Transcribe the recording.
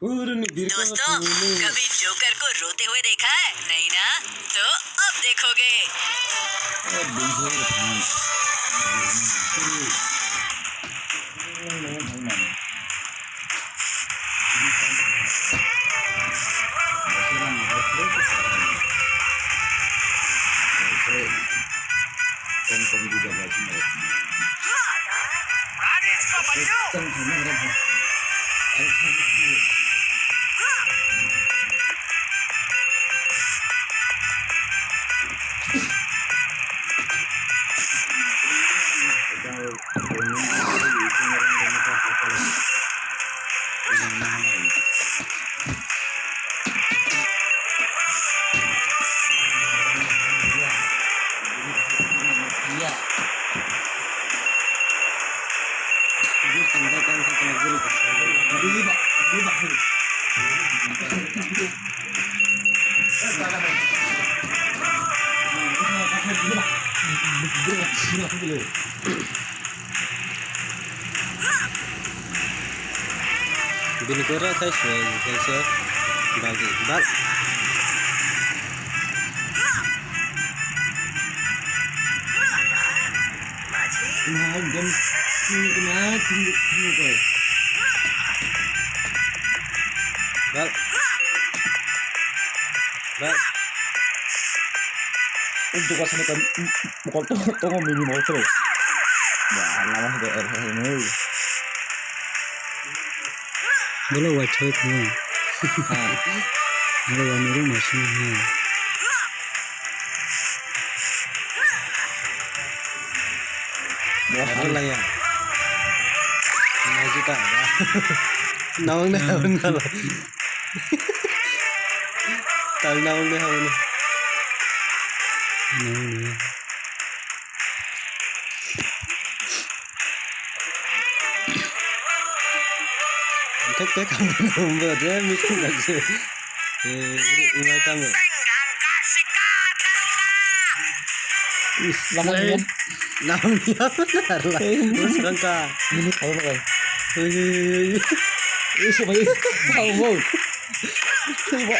दोस्तों, कभी जोकर को रोते हुए देखा है? नहीं ना? तो अब देखोगे। Binigura guys, guys bagi bal. Bal. Bal. Untuk kasih kan bukan tunggu minimal terus. Ya, lama sudah ini. Boleh wajah itu. Ada wanita masih ni. Ada lah ya. Masih tak ada. Nawang lah. Tal nawang nih. Nawang. Tek nomor dia mikir lagi. Ini tamu. Lama ya. Namanya benar lah. Terus rangka. Ini tahu kan? Ini sebagai tahu mau. Coba.